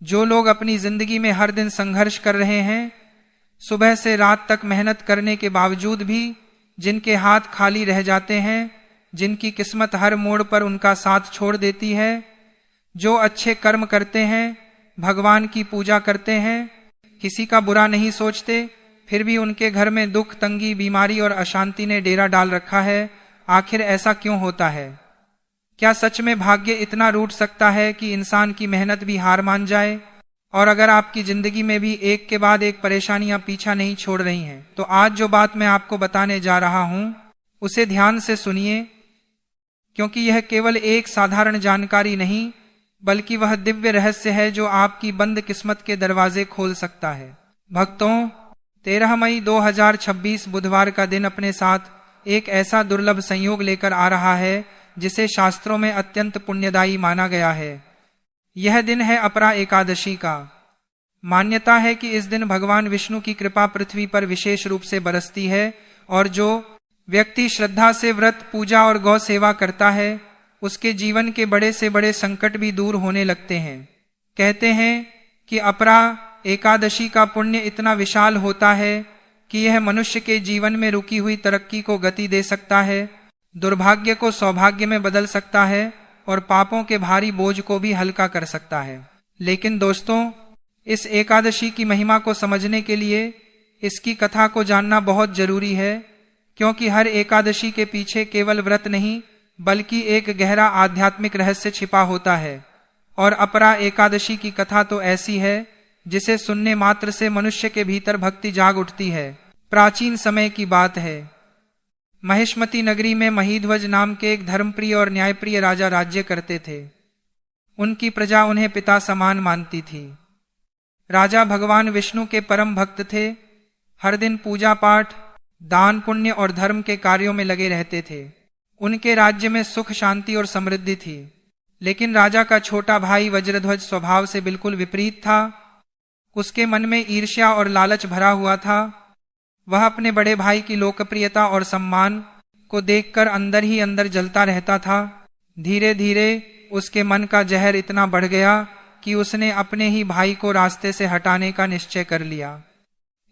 जो लोग अपनी जिंदगी में हर दिन संघर्ष कर रहे हैं, सुबह से रात तक मेहनत करने के बावजूद भी जिनके हाथ खाली रह जाते हैं, जिनकी किस्मत हर मोड़ पर उनका साथ छोड़ देती है, जो अच्छे कर्म करते हैं, भगवान की पूजा करते हैं, किसी का बुरा नहीं सोचते, फिर भी उनके घर में दुख, तंगी, बीमारी और अशांति ने डेरा डाल रखा है। आखिर ऐसा क्यों होता है? क्या सच में भाग्य इतना रूठ सकता है कि इंसान की मेहनत भी हार मान जाए? और अगर आपकी जिंदगी में भी एक के बाद एक परेशानियां पीछा नहीं छोड़ रही हैं, तो आज जो बात मैं आपको बताने जा रहा हूं उसे ध्यान से सुनिए, क्योंकि यह केवल एक साधारण जानकारी नहीं बल्कि वह दिव्य रहस्य है जो आपकी बंद किस्मत के दरवाजे खोल सकता है। भक्तों, 13 मई 2026 बुधवार का दिन अपने साथ एक ऐसा दुर्लभ संयोग लेकर आ रहा है जिसे शास्त्रों में अत्यंत पुण्यदायी माना गया है। यह दिन है अपरा एकादशी का। मान्यता है कि इस दिन भगवान विष्णु की कृपा पृथ्वी पर विशेष रूप से बरसती है और जो व्यक्ति श्रद्धा से व्रत, पूजा और गौ सेवा करता है उसके जीवन के बड़े से बड़े संकट भी दूर होने लगते हैं। कहते हैं कि अपरा एकादशी का पुण्य इतना विशाल होता है कि यह मनुष्य के जीवन में रुकी हुई तरक्की को गति दे सकता है, दुर्भाग्य को सौभाग्य में बदल सकता है और पापों के भारी बोझ को भी हल्का कर सकता है। लेकिन दोस्तों, इस एकादशी की महिमा को समझने के लिए इसकी कथा को जानना बहुत जरूरी है, क्योंकि हर एकादशी के पीछे केवल व्रत नहीं बल्कि एक गहरा आध्यात्मिक रहस्य छिपा होता है। और अपरा एकादशी की कथा तो ऐसी है जिसे सुनने मात्र से मनुष्य के भीतर भक्ति जाग उठती है। प्राचीन समय की बात है। महिष्मती नगरी में महीध्वज नाम के एक धर्मप्रिय और न्यायप्रिय राजा राज्य करते थे। उनकी प्रजा उन्हें पिता समान मानती थी। राजा भगवान विष्णु के परम भक्त थे। हर दिन पूजा पाठ, दान, पुण्य और धर्म के कार्यों में लगे रहते थे। उनके राज्य में सुख, शांति और समृद्धि थी। लेकिन राजा का छोटा भाई वज्रध्वज स्वभाव से बिल्कुल विपरीत था। उसके मन में ईर्ष्या और लालच भरा हुआ था। वह अपने बड़े भाई की लोकप्रियता और सम्मान को देखकर अंदर ही अंदर जलता रहता था। धीरे धीरे उसके मन का जहर इतना बढ़ गया कि उसने अपने ही भाई को रास्ते से हटाने का निश्चय कर लिया।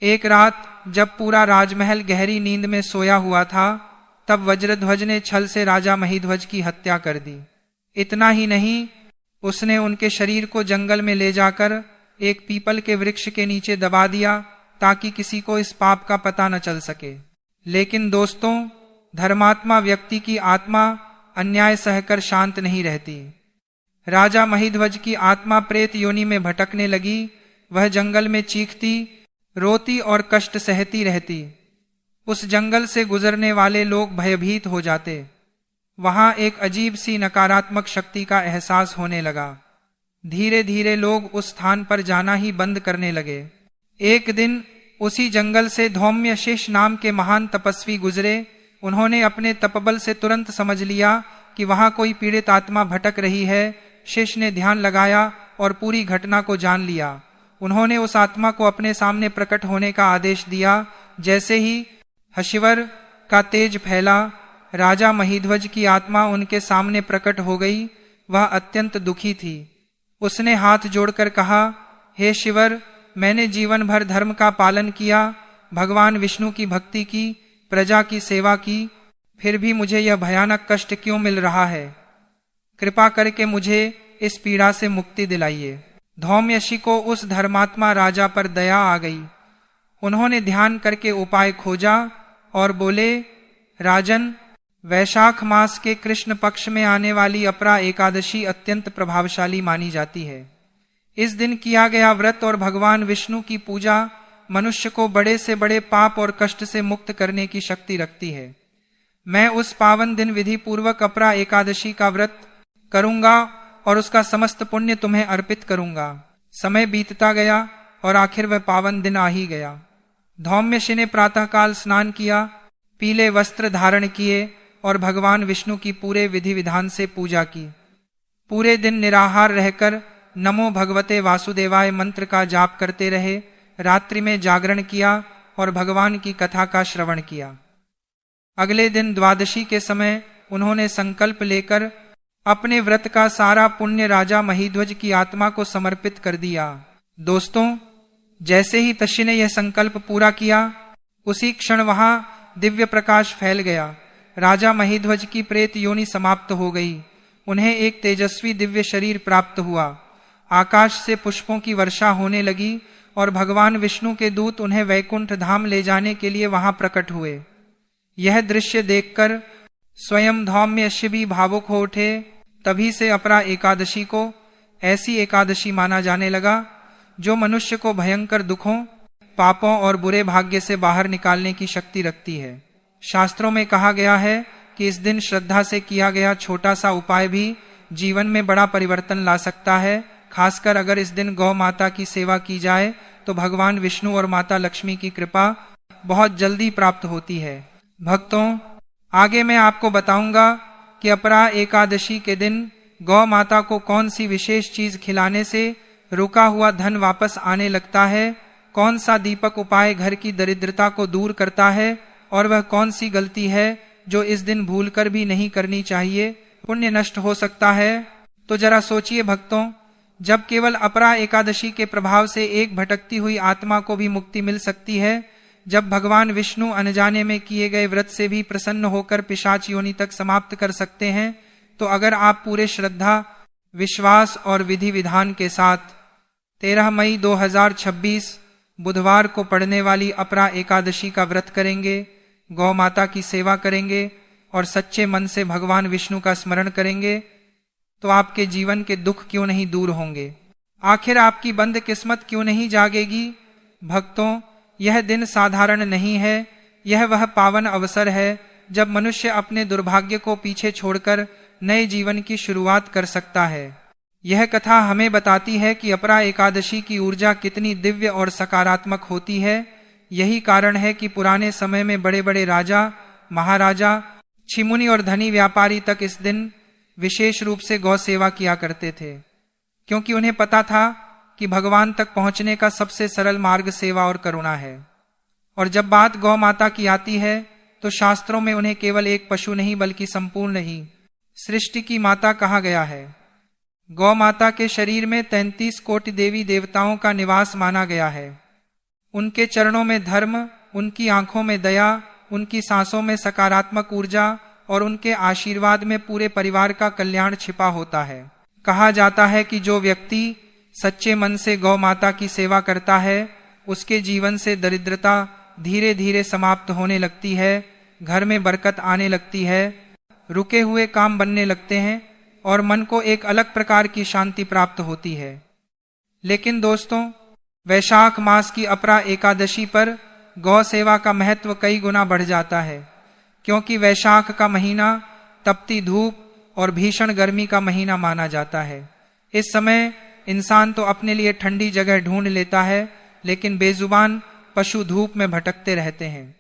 एक रात जब पूरा राजमहल गहरी नींद में सोया हुआ था, तब वज्रध्वज ने छल से राजा महीध्वज की हत्या कर दी। इतना ही नहीं, उसने उनके शरीर को जंगल में ले जाकर एक पीपल के वृक्ष के नीचे दबा दिया ताकि किसी को इस पाप का पता न चल सके। लेकिन दोस्तों, धर्मात्मा व्यक्ति की आत्मा अन्याय सहकर शांत नहीं रहती। राजा महीध्वज की आत्मा प्रेत योनि में भटकने लगी। वह जंगल में चीखती, रोती और कष्ट सहती रहती। उस जंगल से गुजरने वाले लोग भयभीत हो जाते। वहां एक अजीब सी नकारात्मक शक्ति का एहसास होने लगा। धीरे धीरे लोग उस स्थान पर जाना ही बंद करने लगे। एक दिन उसी जंगल से धौम्यशिष नाम के महान तपस्वी गुजरे। उन्होंने अपने तपबल से तुरंत समझ लिया कि वहां कोई पीड़ित आत्मा भटक रही है। शिष ने ध्यान लगाया और पूरी घटना को जान लिया। उन्होंने उस आत्मा को अपने सामने प्रकट होने का आदेश दिया। जैसे ही हशिवर का तेज फैला, राजा महीध्वज की आत्मा उनके सामने प्रकट हो गई। वह अत्यंत दुखी थी। उसने हाथ जोड़कर कहा, हे शिवर, मैंने जीवन भर धर्म का पालन किया, भगवान विष्णु की भक्ति की, प्रजा की सेवा की, फिर भी मुझे यह भयानक कष्ट क्यों मिल रहा है? कृपा करके मुझे इस पीड़ा से मुक्ति दिलाइए। धौम्यशी को उस धर्मात्मा राजा पर दया आ गई। उन्होंने ध्यान करके उपाय खोजा और बोले, राजन, वैशाख मास के कृष्ण पक्ष में आने वाली अपरा एकादशी अत्यंत प्रभावशाली मानी जाती है। इस दिन किया गया व्रत और भगवान विष्णु की पूजा मनुष्य को बड़े से बड़े पाप और कष्ट से मुक्त करने की शक्ति रखती है। मैं उस पावन दिन विधि पूर्वक अपरा एकादशी का व्रत करूंगा और उसका समस्त पुण्य तुम्हें अर्पित करूंगा। समय बीतता गया और आखिर वह पावन दिन आ ही गया। धौम्यशी ने प्रातःकाल स्नान किया, पीले वस्त्र धारण किए और भगवान विष्णु की पूरे विधि विधान से पूजा की। पूरे दिन निराहार रहकर नमो भगवते वासुदेवाय मंत्र का जाप करते रहे। रात्रि में जागरण किया और भगवान की कथा का श्रवण किया। अगले दिन द्वादशी के समय उन्होंने संकल्प लेकर अपने व्रत का सारा पुण्य राजा महिध्वज की आत्मा को समर्पित कर दिया। दोस्तों, जैसे ही तक्षी ने यह संकल्प पूरा किया, उसी क्षण वहां दिव्य प्रकाश फैल गया। राजा महिध्वज की प्रेत योनि समाप्त हो गई। उन्हें एक तेजस्वी दिव्य शरीर प्राप्त हुआ। आकाश से पुष्पों की वर्षा होने लगी और भगवान विष्णु के दूत उन्हें वैकुंठ धाम ले जाने के लिए वहां प्रकट हुए। यह दृश्य देखकर स्वयं धौम्य शिव भी भावुक हो उठे। तभी से अपरा एकादशी को ऐसी एकादशी माना जाने लगा जो मनुष्य को भयंकर दुखों, पापों और बुरे भाग्य से बाहर निकालने की शक्ति रखती है। शास्त्रों में कहा गया है कि इस दिन श्रद्धा से किया गया छोटा सा उपाय भी जीवन में बड़ा परिवर्तन ला सकता है। खासकर अगर इस दिन गौ माता की सेवा की जाए तो भगवान विष्णु और माता लक्ष्मी की कृपा बहुत जल्दी प्राप्त होती है। भक्तों, आगे मैं आपको बताऊंगा कि अपरा एकादशी के दिन गौ माता को कौन सी विशेष चीज खिलाने से रुका हुआ धन वापस आने लगता है, कौन सा दीपक उपाय घर की दरिद्रता को दूर करता है और वह कौन सी गलती है जो इस दिन भूलकर भी नहीं करनी चाहिए, पुण्य नष्ट हो सकता है। तो जरा सोचिए भक्तों, जब केवल अपरा एकादशी के प्रभाव से एक भटकती हुई आत्मा को भी मुक्ति मिल सकती है, जब भगवान विष्णु अनजाने में किए गए व्रत से भी प्रसन्न होकर पिशाच योनि तक समाप्त कर सकते हैं, तो अगर आप पूरे श्रद्धा, विश्वास और विधि विधान के साथ 13 मई 2026 बुधवार को पड़ने वाली अपरा एकादशी का व्रत करेंगे, गौ माता की सेवा करेंगे और सच्चे मन से भगवान विष्णु का स्मरण करेंगे, तो आपके जीवन के दुख क्यों नहीं दूर होंगे? आखिर आपकी बंद किस्मत क्यों नहीं जागेगी? भक्तों, यह दिन साधारण नहीं है। यह वह पावन अवसर है जब मनुष्य अपने दुर्भाग्य को पीछे छोड़कर नए जीवन की शुरुआत कर सकता है। यह कथा हमें बताती है कि अपरा एकादशी की ऊर्जा कितनी दिव्य और सकारात्मक होती है। यही कारण है कि पुराने समय में बड़े बड़े राजा, महाराजा, छिमुनि और धनी व्यापारी तक इस दिन विशेष रूप से गौ सेवा किया करते थे, क्योंकि उन्हें पता था कि भगवान तक पहुंचने का सबसे सरल मार्ग सेवा और करुणा है। और जब बात गौ माता की आती है तो शास्त्रों में उन्हें केवल एक पशु नहीं बल्कि संपूर्ण ही सृष्टि की माता कहा गया है। गौ माता के शरीर में 33 कोटि देवी देवताओं का निवास माना गया है। उनके चरणों में धर्म, उनकी आंखों में दया, उनकी सांसों में सकारात्मक ऊर्जा और उनके आशीर्वाद में पूरे परिवार का कल्याण छिपा होता है। कहा जाता है कि जो व्यक्ति सच्चे मन से गौ माता की सेवा करता है, उसके जीवन से दरिद्रता धीरे धीरे समाप्त होने लगती है, घर में बरकत आने लगती है, रुके हुए काम बनने लगते हैं और मन को एक अलग प्रकार की शांति प्राप्त होती है। लेकिन दोस्तों, वैशाख मास की अपरा एकादशी पर गौ सेवा का महत्व कई गुना बढ़ जाता है, क्योंकि वैशाख का महीना तपती धूप और भीषण गर्मी का महीना माना जाता है। इस समय इंसान तो अपने लिए ठंडी जगह ढूंढ लेता है, लेकिन बेजुबान पशु धूप में भटकते रहते हैं।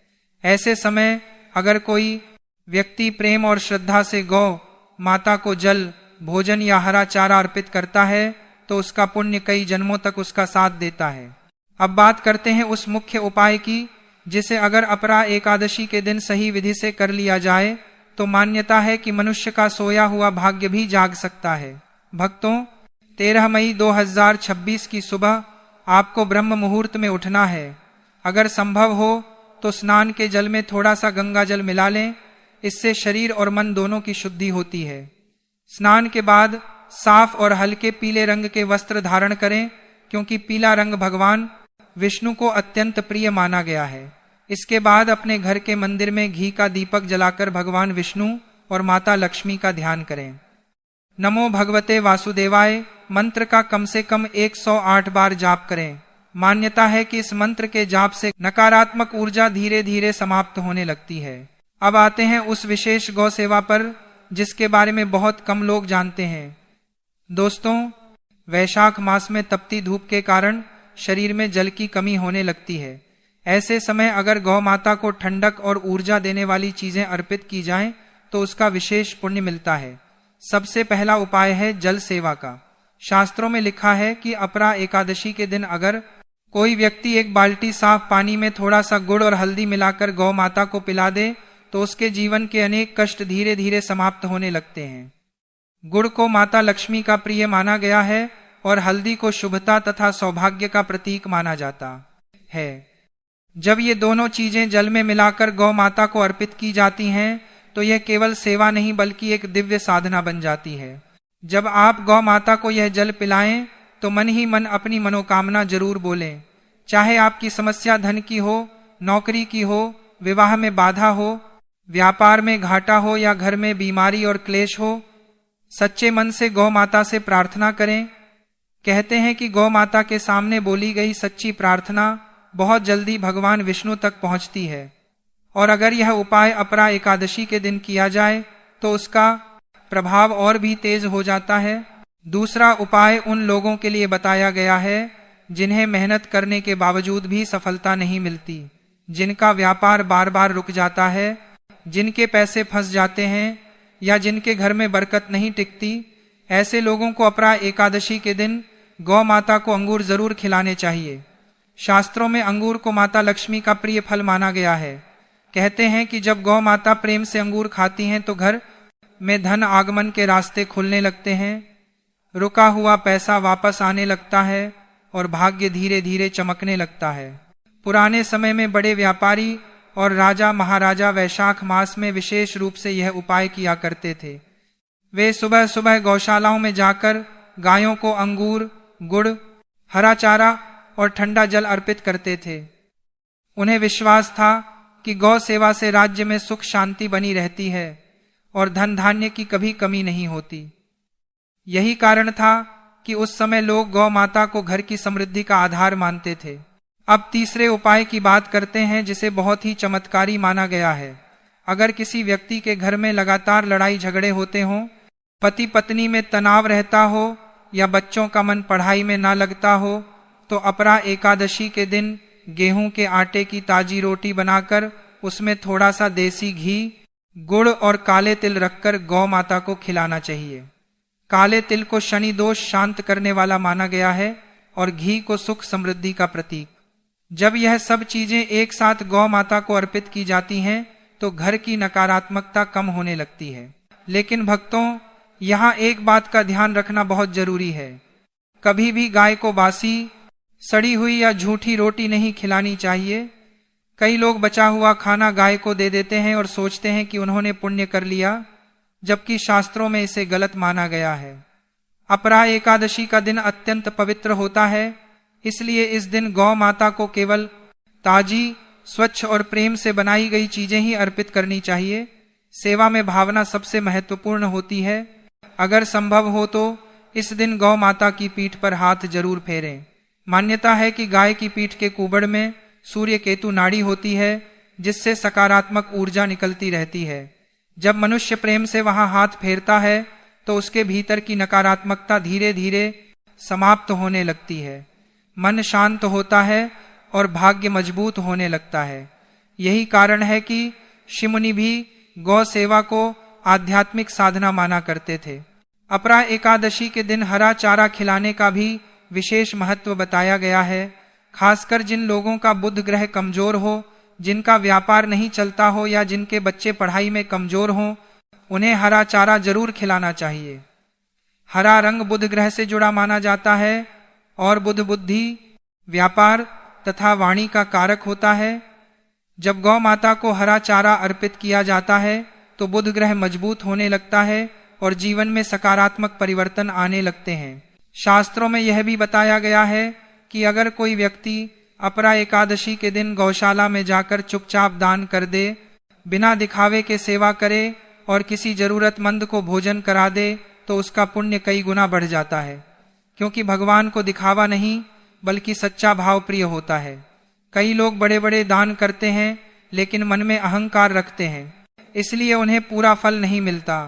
ऐसे समय अगर कोई व्यक्ति प्रेम और श्रद्धा से गौ माता को जल, भोजन या हरा चारा अर्पित करता है तो उसका पुण्य कई जन्मों तक उसका साथ देता है। अब बात करते हैं उस मुख्य उपाय की, जिसे अगर अपरा एकादशी के दिन सही विधि से कर लिया जाए तो मान्यता है कि मनुष्य का सोया हुआ भाग्य भी जाग सकता है। भक्तों, 13 मई 2026 की सुबह आपको ब्रह्म मुहूर्त में उठना है। अगर संभव हो तो स्नान के जल में थोड़ा सा गंगा जल मिला लें, इससे शरीर और मन दोनों की शुद्धि होती है। स्नान के बाद साफ और हल्के पीले रंग के वस्त्र धारण करें, क्योंकि पीला रंग भगवान विष्णु को अत्यंत प्रिय माना गया है। इसके बाद अपने घर के मंदिर में घी का दीपक जलाकर भगवान विष्णु और माता लक्ष्मी का ध्यान करें। नमो भगवते वासुदेवाय मंत्र का कम से कम 108 बार जाप करें। मान्यता है कि इस मंत्र के जाप से नकारात्मक ऊर्जा धीरे धीरे समाप्त होने लगती है। अब आते हैं उस विशेष गौ सेवा पर जिसके बारे में बहुत कम लोग जानते हैं। दोस्तों, वैशाख मास में तपती धूप के कारण शरीर में जल की कमी होने लगती है। ऐसे समय अगर गौ माता को ठंडक और ऊर्जा देने वाली चीजें अर्पित की जाएं तो उसका विशेष पुण्य मिलता है। सबसे पहला उपाय है जल सेवा का। शास्त्रों में लिखा है कि अपरा एकादशी के दिन अगर कोई व्यक्ति एक बाल्टी साफ पानी में थोड़ा सा गुड़ और हल्दी मिलाकर गौ माता को पिला दे तो उसके जीवन के अनेक कष्ट धीरे धीरे समाप्त होने लगते हैं। गुड़ को माता लक्ष्मी का प्रिय माना गया है और हल्दी को शुभता तथा सौभाग्य का प्रतीक माना जाता है। जब ये दोनों चीजें जल में मिलाकर गौ माता को अर्पित की जाती हैं तो यह केवल सेवा नहीं बल्कि एक दिव्य साधना बन जाती है। जब आप गौ माता को यह जल पिलाएं तो मन ही मन अपनी मनोकामना जरूर बोलें, चाहे आपकी समस्या धन की हो, नौकरी की हो, विवाह में बाधा हो, व्यापार में घाटा हो या घर में बीमारी और क्लेश हो। सच्चे मन से गौ माता से प्रार्थना करें। कहते हैं कि गौ माता के सामने बोली गई सच्ची प्रार्थना बहुत जल्दी भगवान विष्णु तक पहुंचती है, और अगर यह उपाय अपरा एकादशी के दिन किया जाए तो उसका प्रभाव और भी तेज हो जाता है। दूसरा उपाय उन लोगों के लिए बताया गया है जिन्हें मेहनत करने के बावजूद भी सफलता नहीं मिलती, जिनका व्यापार बार बार रुक जाता है, जिनके पैसे फंस जाते हैं या जिनके घर में बरकत नहीं टिकती। ऐसे लोगों को अपरा एकादशी के दिन गौ माता को अंगूर जरूर खिलाने चाहिए। शास्त्रों में अंगूर को माता लक्ष्मी का प्रिय फल माना गया है। कहते हैं कि जब गौ माता प्रेम से अंगूर खाती हैं तो घर में धन आगमन के रास्ते खुलने लगते हैं, रुका हुआ पैसा वापस आने लगता है और भाग्य धीरे धीरे चमकने लगता है। पुराने समय में बड़े व्यापारी और राजा महाराजा वैशाख मास में विशेष रूप से यह उपाय किया करते थे। वे सुबह सुबह गौशालाओं में जाकर गायों को अंगूर, गुड़, हरा चारा और ठंडा जल अर्पित करते थे। उन्हें विश्वास था कि गौ सेवा से राज्य में सुख शांति बनी रहती है और धन धान्य की कभी कमी नहीं होती। यही कारण था कि उस समय लोग गौ माता को घर की समृद्धि का आधार मानते थे। अब तीसरे उपाय की बात करते हैं जिसे बहुत ही चमत्कारी माना गया है। अगर किसी व्यक्ति के घर में लगातार लड़ाई झगड़े होते हों, पति पत्नी में तनाव रहता हो या बच्चों का मन पढ़ाई में ना लगता हो, तो अपरा एकादशी के दिन गेहूं के आटे की ताजी रोटी बनाकर उसमें थोड़ा सा देसी घी, गुड़ और काले तिल रखकर गौ माता को खिलाना चाहिए। काले तिल को शनि दोष शांत करने वाला माना गया है और घी को सुख समृद्धि का प्रतीक। जब यह सब चीजें एक साथ गौ माता को अर्पित की जाती हैं तो घर की नकारात्मकता कम होने लगती है। लेकिन भक्तों, यहाँ एक बात का ध्यान रखना बहुत जरूरी है। कभी भी गाय को बासी, सड़ी हुई या झूठी रोटी नहीं खिलानी चाहिए। कई लोग बचा हुआ खाना गाय को दे देते हैं और सोचते हैं कि उन्होंने पुण्य कर लिया, जबकि शास्त्रों में इसे गलत माना गया है। अपरा एकादशी का दिन अत्यंत पवित्र होता है, इसलिए इस दिन गौ माता को केवल ताजी, स्वच्छ और प्रेम से बनाई गई चीजें ही अर्पित करनी चाहिए। सेवा में भावना सबसे महत्वपूर्ण होती है। अगर संभव हो तो इस दिन गौ माता की पीठ पर हाथ जरूर फेरें। मान्यता है कि गाय की पीठ के कुबड़ में सूर्य केतु नाड़ी होती है, जिससे सकारात्मक ऊर्जा निकलती रहती है। जब मनुष्य प्रेम से वहां हाथ फेरता है तो उसके भीतर की नकारात्मकता धीरे धीरे समाप्त होने लगती है, मन शांत होता है और भाग्य मजबूत होने लगता है। यही कारण है कि ऋषि भी गौ सेवा को आध्यात्मिक साधना माना करते थे। अपरा एकादशी के दिन हरा चारा खिलाने का भी विशेष महत्व बताया गया है। खासकर जिन लोगों का बुध ग्रह कमजोर हो, जिनका व्यापार नहीं चलता हो या जिनके बच्चे पढ़ाई में कमजोर हों, उन्हें हरा चारा जरूर खिलाना चाहिए। हरा रंग बुध ग्रह से जुड़ा माना जाता है और बुध बुद्धि, व्यापार तथा वाणी का कारक होता है। जब गौ माता को हरा चारा अर्पित किया जाता है तो बुध ग्रह मजबूत होने लगता है और जीवन में सकारात्मक परिवर्तन आने लगते हैं। शास्त्रों में यह भी बताया गया है कि अगर कोई व्यक्ति अपरा एकादशी के दिन गौशाला में जाकर चुपचाप दान कर दे, बिना दिखावे के सेवा करे और किसी जरूरतमंद को भोजन करा दे तो उसका पुण्य कई गुना बढ़ जाता है, क्योंकि भगवान को दिखावा नहीं बल्कि सच्चा भाव प्रिय होता है। कई लोग बड़े बड़े दान करते हैं लेकिन मन में अहंकार रखते हैं, इसलिए उन्हें पूरा फल नहीं मिलता।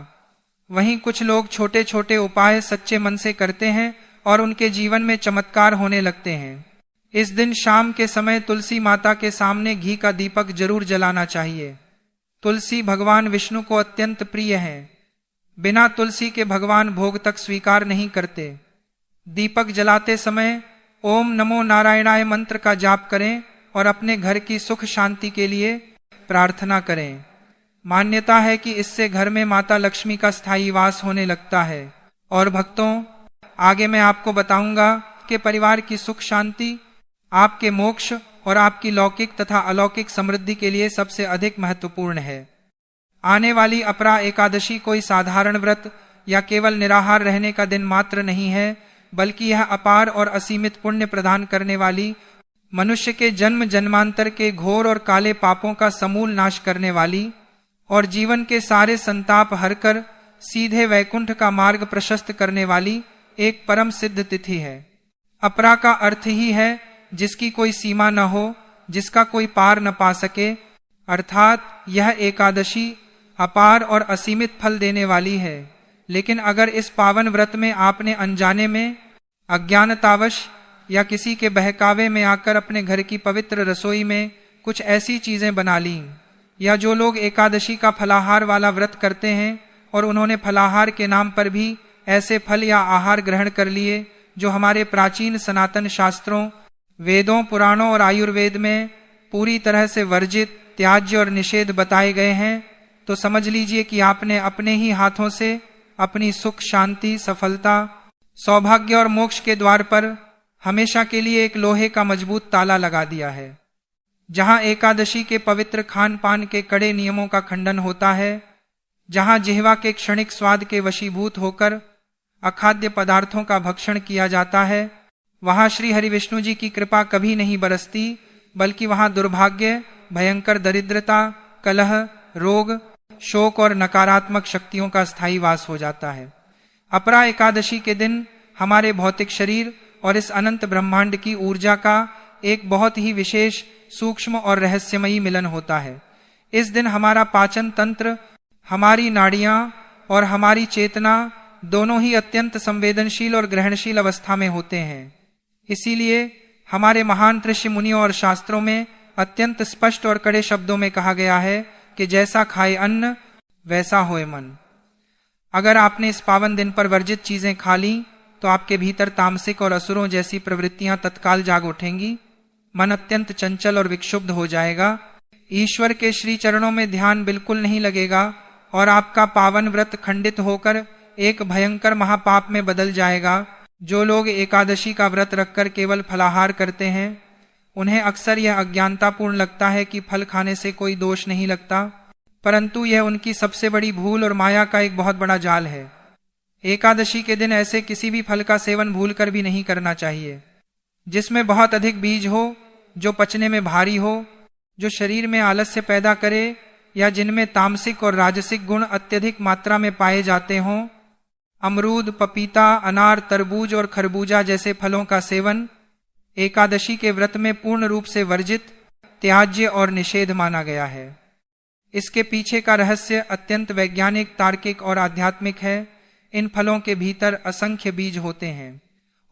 वहीं कुछ लोग छोटे छोटे उपाय सच्चे मन से करते हैं और उनके जीवन में चमत्कार होने लगते हैं। इस दिन शाम के समय तुलसी माता के सामने घी का दीपक जरूर जलाना चाहिए। तुलसी भगवान विष्णु को अत्यंत प्रिय है। बिना तुलसी के भगवान भोग तक स्वीकार नहीं करते। दीपक जलाते समय ओम नमो नारायणाय मंत्र का जाप करें और अपने घर की सुख शांति के लिए प्रार्थना करें। मान्यता है कि इससे घर में माता लक्ष्मी का स्थायी वास होने लगता है। और भक्तों, आगे मैं आपको बताऊंगा कि परिवार की सुख शांति, आपके मोक्ष और आपकी लौकिक तथा अलौकिक समृद्धि के लिए सबसे अधिक महत्वपूर्ण है। आने वाली अपरा एकादशी कोई साधारण व्रत या केवल निराहार रहने का दिन मात्र नहीं है, बल्कि यह अपार और असीमित पुण्य प्रदान करने वाली, मनुष्य के जन्म जन्मांतर के घोर और काले पापों का समूल नाश करने वाली और जीवन के सारे संताप हरकर सीधे वैकुंठ का मार्ग प्रशस्त करने वाली एक परम सिद्ध तिथि है। अपरा का अर्थ ही है जिसकी कोई सीमा न हो, जिसका कोई पार न पा सके, अर्थात यह एकादशी अपार और असीमित फल देने वाली है। लेकिन अगर इस पावन व्रत में आपने अनजाने में, अज्ञानतावश या किसी के बहकावे में आकर अपने घर की पवित्र रसोई में कुछ ऐसी चीजें बना ली, या जो लोग एकादशी का फलाहार वाला व्रत करते हैं और उन्होंने फलाहार के नाम पर भी ऐसे फल या आहार ग्रहण कर लिए जो हमारे प्राचीन सनातन शास्त्रों, वेदों, पुराणों और आयुर्वेद में पूरी तरह से वर्जित, त्याज्य और निषेध बताए गए हैं, तो समझ लीजिए कि आपने अपने ही हाथों से अपनी सुख शांति, सफलता, सौभाग्य और मोक्ष के द्वार पर हमेशा के लिए एक लोहे का मजबूत ताला लगा दिया है। जहां एकादशी के पवित्र खान पान के कड़े नियमों का खंडन होता है, जहां जिह्वा के क्षणिक स्वाद के वशीभूत होकर अखाद्य पदार्थों का भक्षण किया जाता है, वहां श्री हरि विष्णु जी की कृपा कभी नहीं बरसती, बल्कि वहां दुर्भाग्य, भयंकर दरिद्रता, कलह, रोग, शोक और नकारात्मक शक्तियों का स्थायी वास हो जाता है। अपरा एकादशी के दिन हमारे भौतिक शरीर और इस अनंत ब्रह्मांड की ऊर्जा का एक बहुत ही विशेष, सूक्ष्म और रहस्यमयी मिलन होता है। इस दिन हमारा पाचन तंत्र, हमारी नाड़ियां और हमारी चेतना दोनों ही अत्यंत संवेदनशील और ग्रहणशील अवस्था में होते हैं। इसीलिए हमारे महान ऋषि मुनियों और शास्त्रों में अत्यंत स्पष्ट और कड़े शब्दों में कहा गया है कि जैसा खाए अन्न वैसा होए मन। अगर आपने इस पावन दिन पर वर्जित चीजें खा ली तो आपके भीतर तामसिक और असुरों जैसी प्रवृत्तियां तत्काल जाग उठेंगी, मन अत्यंत चंचल और विक्षुब्ध हो जाएगा, ईश्वर के श्री चरणों में ध्यान बिल्कुल नहीं लगेगा और आपका पावन व्रत खंडित होकर एक भयंकर महापाप में बदल जाएगा। जो लोग एकादशी का व्रत रखकर केवल फलाहार करते हैं, उन्हें अक्सर यह अज्ञानतापूर्ण लगता है कि फल खाने से कोई दोष नहीं लगता, परंतु यह उनकी सबसे बड़ी भूल और माया का एक बहुत बड़ा जाल है। एकादशी के दिन ऐसे किसी भी फल का सेवन भूलकर भी नहीं करना चाहिए जिसमें बहुत अधिक बीज हो, जो पचने में भारी हो, जो शरीर में आलस्य पैदा करे, या जिनमें तामसिक और राजसिक गुण अत्यधिक मात्रा में पाए जाते हों। अमरूद, पपीता, अनार, तरबूज और खरबूजा जैसे फलों का सेवन एकादशी के व्रत में पूर्ण रूप से वर्जित, त्याज्य और निषेध माना गया है। इसके पीछे का रहस्य अत्यंत वैज्ञानिक, तार्किक और आध्यात्मिक है। इन फलों के भीतर असंख्य बीज होते हैं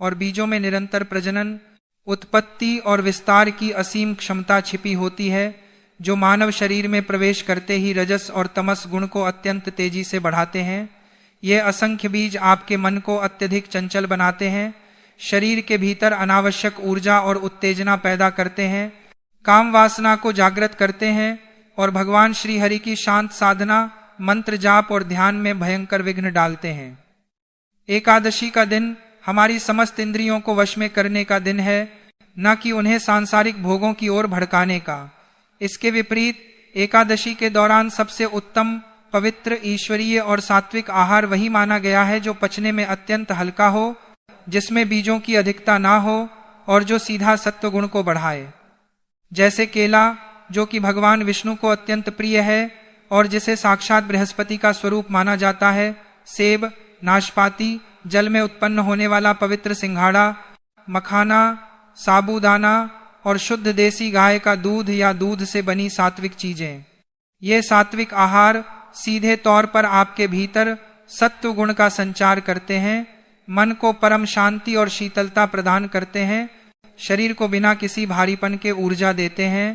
और बीजों में निरंतर प्रजनन, उत्पत्ति और विस्तार की असीम क्षमता छिपी होती है, जो मानव शरीर में प्रवेश करते ही रजस और तमस गुण को अत्यंत तेजी से बढ़ाते हैं। ये असंख्य बीज आपके मन को अत्यधिक चंचल बनाते हैं, शरीर के भीतर अनावश्यक ऊर्जा और उत्तेजना पैदा करते हैं, काम वासना को जागृत करते हैं और भगवान श्री हरि की शांत साधना, मंत्र जाप और ध्यान में भयंकर विघ्न डालते हैं। एकादशी का दिन हमारी समस्त इंद्रियों को वश में करने का दिन है, न कि उन्हें सांसारिक भोगों की ओर भड़काने का। इसके विपरीत एकादशी के दौरान सबसे उत्तम, पवित्र, ईश्वरीय और सात्विक आहार वही माना गया है जो पचने में अत्यंत हल्का हो, जिसमें बीजों की अधिकता ना हो और जो सीधा सत्व गुण को बढ़ाए। जैसे केला, जो कि भगवान विष्णु को अत्यंत प्रिय है और जिसे साक्षात बृहस्पति का स्वरूप माना जाता है, सेब, नाशपाती, जल में उत्पन्न होने वाला पवित्र सिंघाड़ा, मखाना, साबूदाना और शुद्ध देसी गाय का दूध या दूध से बनी सात्विक चीजें। ये सात्विक आहार सीधे तौर पर आपके भीतर सत्व गुण का संचार करते हैं, मन को परम शांति और शीतलता प्रदान करते हैं, शरीर को बिना किसी भारीपन के ऊर्जा देते हैं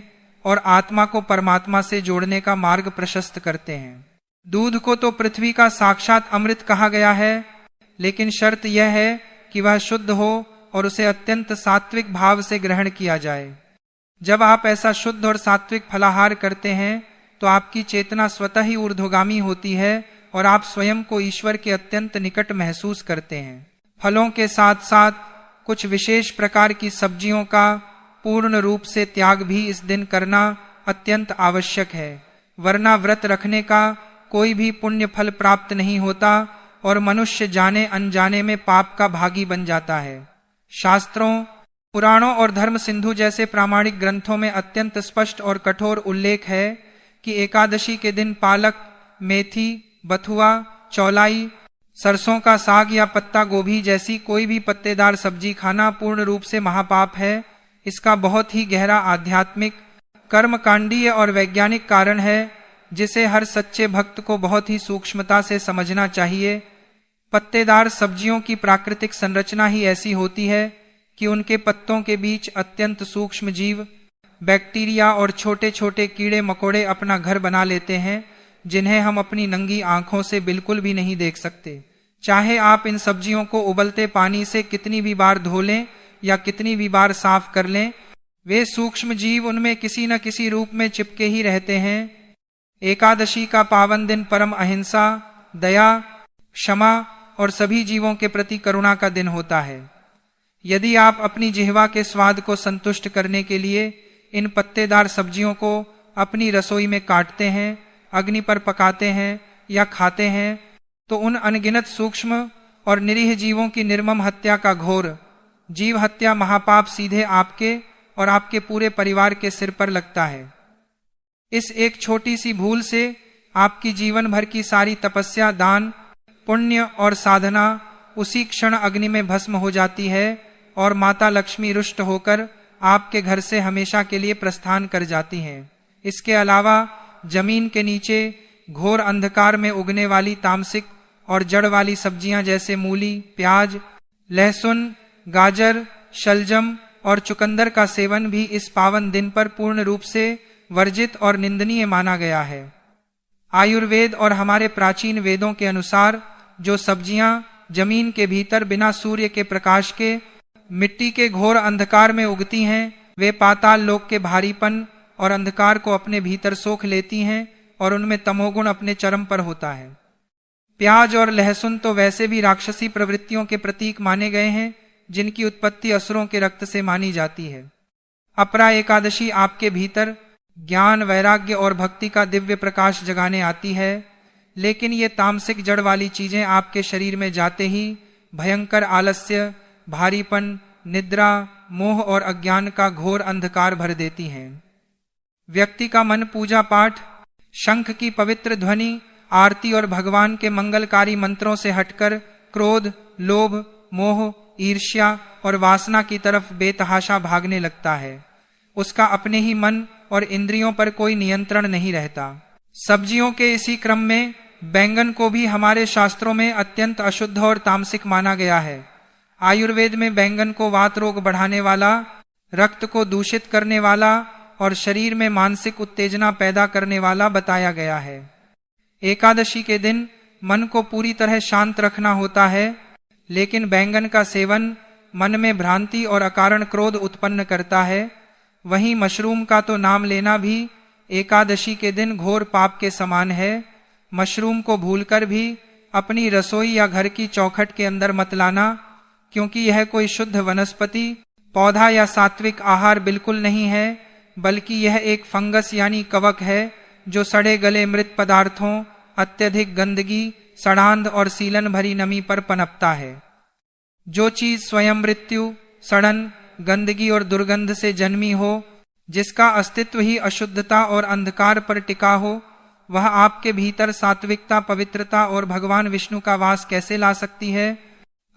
और आत्मा को परमात्मा से जोड़ने का मार्ग प्रशस्त करते हैं। दूध को तो पृथ्वी का साक्षात अमृत कहा गया है, लेकिन शर्त यह है कि वह शुद्ध हो और उसे अत्यंत सात्विक भाव से ग्रहण किया जाए। जब आप ऐसा शुद्ध और सात्विक फलाहार करते हैं, तो आपकी चेतना स्वतः ही ऊर्ध्वगामी होती है और आप स्वयं को ईश्वर के अत्यंत निकट महसूस करते हैं। फलों के साथ साथ कुछ विशेष प्रकार की सब्जियों का पूर्ण रूप से त्याग भी इस दिन करना अत्यंत आवश्यक है, वरना व्रत रखने का कोई भी पुण्य फल प्राप्त नहीं होता और मनुष्य जाने अनजाने में पाप का भागी बन जाता है। शास्त्रों, पुराणों और धर्म सिंधु जैसे प्रामाणिक ग्रंथों में अत्यंत स्पष्ट और कठोर उल्लेख है कि एकादशी के दिन पालक, मेथी, बथुआ, चौलाई, सरसों का साग या पत्ता गोभी जैसी कोई भी पत्तेदार सब्जी खाना पूर्ण रूप से महापाप है। इसका बहुत ही गहरा आध्यात्मिक, कर्मकांडीय और वैज्ञानिक कारण है जिसे हर सच्चे भक्त को बहुत ही सूक्ष्मता से समझना चाहिए। पत्तेदार सब्जियों की प्राकृतिक संरचना ही ऐसी होती है कि उनके पत्तों के बीच अत्यंत सूक्ष्म जीव, बैक्टीरिया और छोटे छोटे कीड़े मकोड़े अपना घर बना लेते हैं, जिन्हें हम अपनी नंगी आंखों से बिल्कुल भी नहीं देख सकते। चाहे आप इन सब्जियों को उबलते पानी से कितनी भी बार धो लें या कितनी भी बार साफ कर लें, वे सूक्ष्म जीव उनमें किसी न किसी रूप में चिपके ही रहते हैं। एकादशी का पावन दिन परम अहिंसा, दया, क्षमा और सभी जीवों के प्रति करुणा का दिन होता है। यदि आप अपनी जिह्वा के स्वाद को संतुष्ट करने के लिए इन पत्तेदार सब्जियों को अपनी रसोई में काटते हैं, अग्नि पर पकाते हैं या खाते हैं, तो उन अनगिनत सूक्ष्म और निरीह जीवों की निर्मम हत्या का घोर जीव हत्या महापाप सीधे आपके और आपके पूरे परिवार के सिर पर लगता है। इस एक छोटी सी भूल से आपकी जीवन भर की सारी तपस्या, दान, पुण्य और साधना उसी क्षण अग्नि में भस्म हो जाती है और माता लक्ष्मी रुष्ट होकर आपके घर से हमेशा के लिए प्रस्थान कर जाती हैं। इसके अलावा जमीन के नीचे घोर अंधकार में उगने वाली तामसिक और जड़ वाली सब्जियां जैसे मूली, प्याज, लहसुन, गाजर, शलजम और चुकंदर का सेवन भी इस पावन दिन पर पूर्ण रूप से वर्जित और निंदनीय माना गया है। आयुर्वेद और हमारे प्राचीन वेदों के अनुसार जो सब्जियां जमीन के भीतर बिना सूर्य के प्रकाश के मिट्टी के घोर अंधकार में उगती हैं, वे पाताल लोक के भारीपन और अंधकार को अपने भीतर सोख लेती हैं और उनमें तमोगुण अपने चरम पर होता है। प्याज और लहसुन तो वैसे भी राक्षसी प्रवृत्तियों के प्रतीक माने गए हैं, जिनकी उत्पत्ति असुरों के रक्त से मानी जाती है। अपरा एकादशी आपके भीतर ज्ञान, वैराग्य और भक्ति का दिव्य प्रकाश जगाने आती है, लेकिन ये तामसिक जड़ वाली चीजें आपके शरीर में जाते ही भयंकर आलस्य, भारीपन, निद्रा, मोह और अज्ञान का घोर अंधकार भर देती हैं। व्यक्ति का मन पूजा पाठ, शंख की पवित्र ध्वनि, आरती और भगवान के मंगलकारी मंत्रों से हटकर क्रोध, लोभ, मोह, ईर्ष्या और वासना की तरफ बेतहाशा भागने लगता है। उसका अपने ही मन और इंद्रियों पर कोई नियंत्रण नहीं रहता। सब्जियों के इसी क्रम में बैंगन को भी हमारे शास्त्रों में अत्यंत अशुद्ध और तामसिक माना गया है। आयुर्वेद में बैंगन को वात रोग बढ़ाने वाला, रक्त को दूषित करने वाला और शरीर में मानसिक उत्तेजना पैदा करने वाला बताया गया है। एकादशी के दिन मन को पूरी तरह शांत रखना होता है, लेकिन बैंगन का सेवन मन में भ्रांति और अकारण क्रोध उत्पन्न करता है। वहीं मशरूम का तो नाम लेना भी एकादशी के दिन घोर पाप के समान है। मशरूम को भूलकर भी अपनी रसोई या घर की चौखट के अंदर मत लाना, क्योंकि यह कोई शुद्ध वनस्पति, पौधा या सात्विक आहार बिल्कुल नहीं है, बल्कि यह एक फंगस यानी कवक है जो सड़े गले मृत पदार्थों, अत्यधिक गंदगी, सड़ांध और सीलन भरी नमी पर पनपता है। जो चीज स्वयं मृत्यु, सड़न, गंदगी और दुर्गंध से जन्मी हो, जिसका अस्तित्व ही अशुद्धता और अंधकार पर टिका हो, वह आपके भीतर सात्विकता, पवित्रता और भगवान विष्णु का वास कैसे ला सकती है?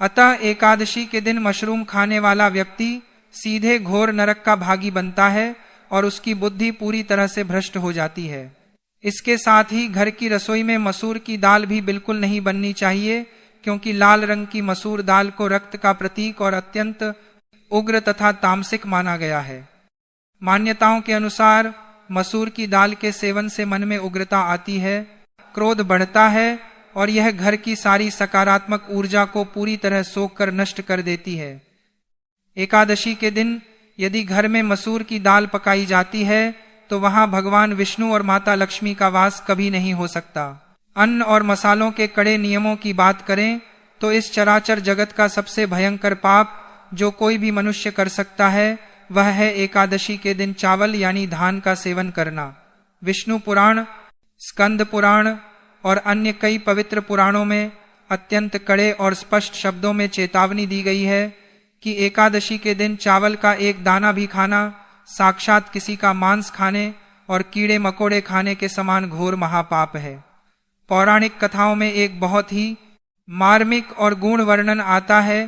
अतः एकादशी के दिन मशरूम खाने वाला व्यक्ति सीधे घोर नरक का भागी बनता है और उसकी बुद्धि पूरी तरह से भ्रष्ट हो जाती है। इसके साथ ही घर की रसोई में मसूर की दाल भी बिल्कुल नहीं बननी चाहिए, क्योंकि लाल रंग की मसूर दाल को रक्त का प्रतीक और अत्यंत उग्र तथा तामसिक माना गया है। मान्यताओं के अनुसार मसूर की दाल के सेवन से मन में उग्रता आती है, क्रोध बढ़ता है और यह घर की सारी सकारात्मक ऊर्जा को पूरी तरह सोख कर नष्ट कर देती है। एकादशी के दिन यदि घर में मसूर की दाल पकाई जाती है तो वहां भगवान विष्णु और माता लक्ष्मी का वास कभी नहीं हो सकता। अन्न और मसालों के कड़े नियमों की बात करें तो इस चराचर जगत का सबसे भयंकर पाप जो कोई भी मनुष्य कर सकता है वह है एकादशी के दिन चावल यानी धान का सेवन करना। विष्णु पुराण, स्कंद पुराण और अन्य कई पवित्र पुराणों में अत्यंत कड़े और स्पष्ट शब्दों में चेतावनी दी गई है कि एकादशी के दिन चावल का एक दाना भी खाना साक्षात किसी का मांस खाने और कीड़े मकोड़े खाने के समान घोर महापाप है। पौराणिक कथाओं में एक बहुत ही मार्मिक और गूढ़ वर्णन आता है